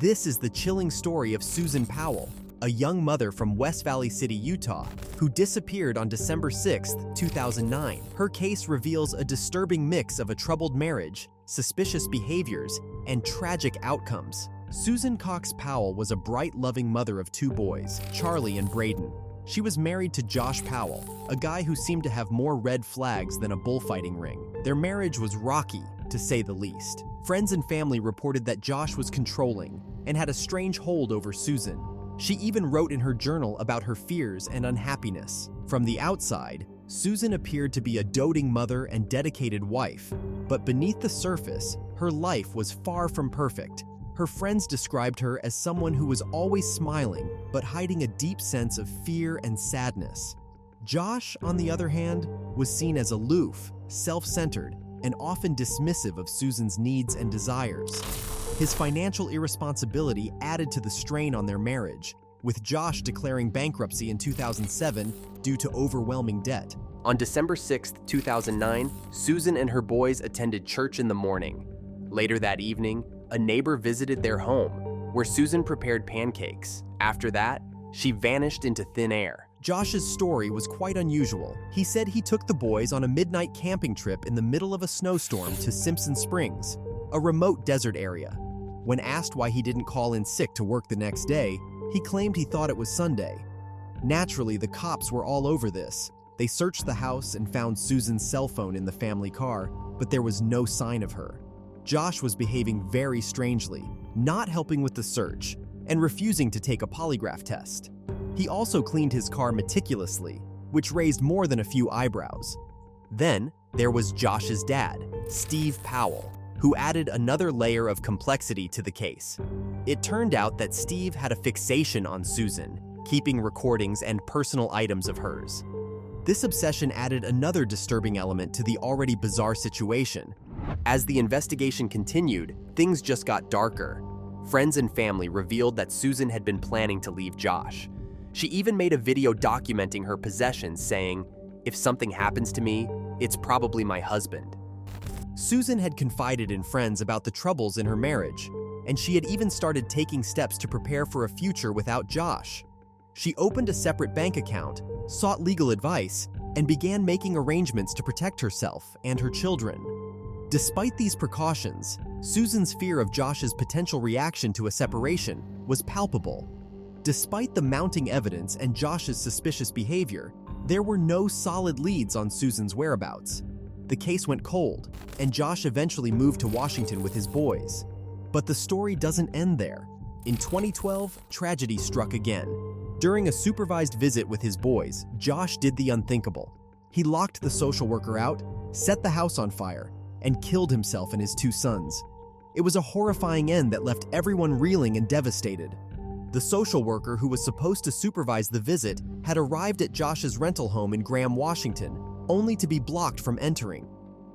This is the chilling story of Susan Powell, a young mother from West Valley City, Utah, who disappeared on December 6, 2009. Her case reveals a disturbing mix of a troubled marriage, suspicious behaviors, and tragic outcomes. Susan Cox Powell was a bright, loving mother of two boys, Charlie and Braden. She was married to Josh Powell, a guy who seemed to have more red flags than a bullfighting ring. Their marriage was rocky, to say the least. Friends and family reported that Josh was controlling and had a strange hold over Susan. She even wrote in her journal about her fears and unhappiness. From the outside, Susan appeared to be a doting mother and dedicated wife, but beneath the surface, her life was far from perfect. Her friends described her as someone who was always smiling, but hiding a deep sense of fear and sadness. Josh, on the other hand, was seen as aloof, self-centered, and often dismissive of Susan's needs and desires. His financial irresponsibility added to the strain on their marriage, with Josh declaring bankruptcy in 2007 due to overwhelming debt. On December 6, 2009, Susan and her boys attended church in the morning. Later that evening, a neighbor visited their home, where Susan prepared pancakes. After that, she vanished into thin air. Josh's story was quite unusual. He said he took the boys on a midnight camping trip in the middle of a snowstorm to Simpson Springs, a remote desert area. When asked why he didn't call in sick to work the next day, he claimed he thought it was Sunday. Naturally, the cops were all over this. They searched the house and found Susan's cell phone in the family car, but there was no sign of her. Josh was behaving very strangely, not helping with the search, and refusing to take a polygraph test. He also cleaned his car meticulously, which raised more than a few eyebrows. Then, there was Josh's dad, Steve Powell, who added another layer of complexity to the case. It turned out that Steve had a fixation on Susan, keeping recordings and personal items of hers. This obsession added another disturbing element to the already bizarre situation. As the investigation continued, things just got darker. Friends and family revealed that Susan had been planning to leave Josh. She even made a video documenting her possessions, saying, "If something happens to me, it's probably my husband." Susan had confided in friends about the troubles in her marriage, and she had even started taking steps to prepare for a future without Josh. She opened a separate bank account, sought legal advice, and began making arrangements to protect herself and her children. Despite these precautions, Susan's fear of Josh's potential reaction to a separation was palpable. Despite the mounting evidence and Josh's suspicious behavior, there were no solid leads on Susan's whereabouts. The case went cold, and Josh eventually moved to Washington with his boys. But the story doesn't end there. In 2012, tragedy struck again. During a supervised visit with his boys, Josh did the unthinkable. He locked the social worker out, set the house on fire, and killed himself and his two sons. It was a horrifying end that left everyone reeling and devastated. The social worker who was supposed to supervise the visit had arrived at Josh's rental home in Graham, Washington, only to be blocked from entering.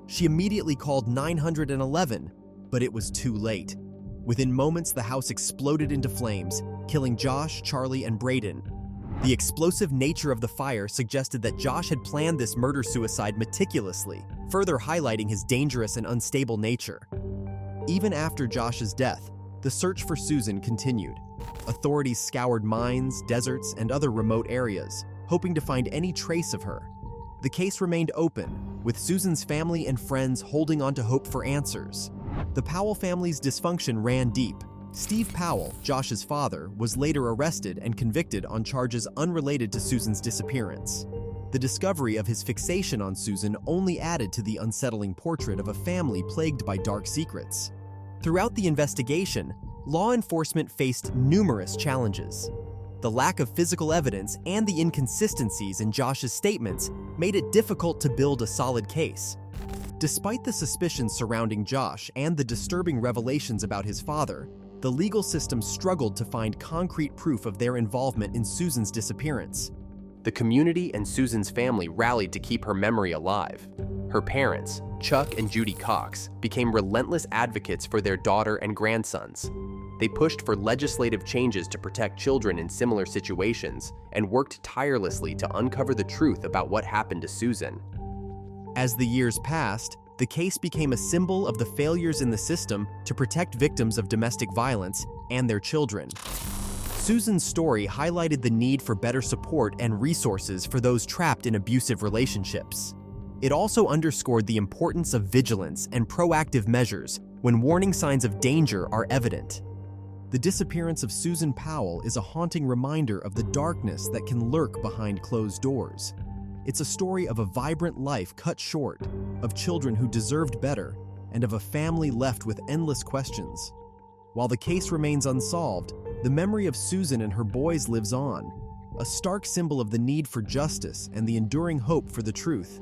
She immediately called 911, but it was too late. Within moments, the house exploded into flames, killing Josh, Charlie, and Braden. The explosive nature of the fire suggested that Josh had planned this murder-suicide meticulously, further highlighting his dangerous and unstable nature. Even after Josh's death, the search for Susan continued. Authorities scoured mines, deserts, and other remote areas, hoping to find any trace of her. The case remained open, with Susan's family and friends holding on to hope for answers. The Powell family's dysfunction ran deep. Steve Powell, Josh's father, was later arrested and convicted on charges unrelated to Susan's disappearance. The discovery of his fixation on Susan only added to the unsettling portrait of a family plagued by dark secrets. Throughout the investigation, law enforcement faced numerous challenges. The lack of physical evidence and the inconsistencies in Josh's statements made it difficult to build a solid case. Despite the suspicions surrounding Josh and the disturbing revelations about his father, the legal system struggled to find concrete proof of their involvement in Susan's disappearance. The community and Susan's family rallied to keep her memory alive. Her parents, Chuck and Judy Cox, became relentless advocates for their daughter and grandsons. They pushed for legislative changes to protect children in similar situations and worked tirelessly to uncover the truth about what happened to Susan. As the years passed, The case became a symbol of the failures in the system to protect victims of domestic violence and their children. Susan's story highlighted the need for better support and resources for those trapped in abusive relationships. It also underscored the importance of vigilance and proactive measures when warning signs of danger are evident. The disappearance of Susan Powell is a haunting reminder of the darkness that can lurk behind closed doors. It's a story of a vibrant life cut short, of children who deserved better, and of a family left with endless questions. While the case remains unsolved, the memory of Susan and her boys lives on, a stark symbol of the need for justice and the enduring hope for the truth.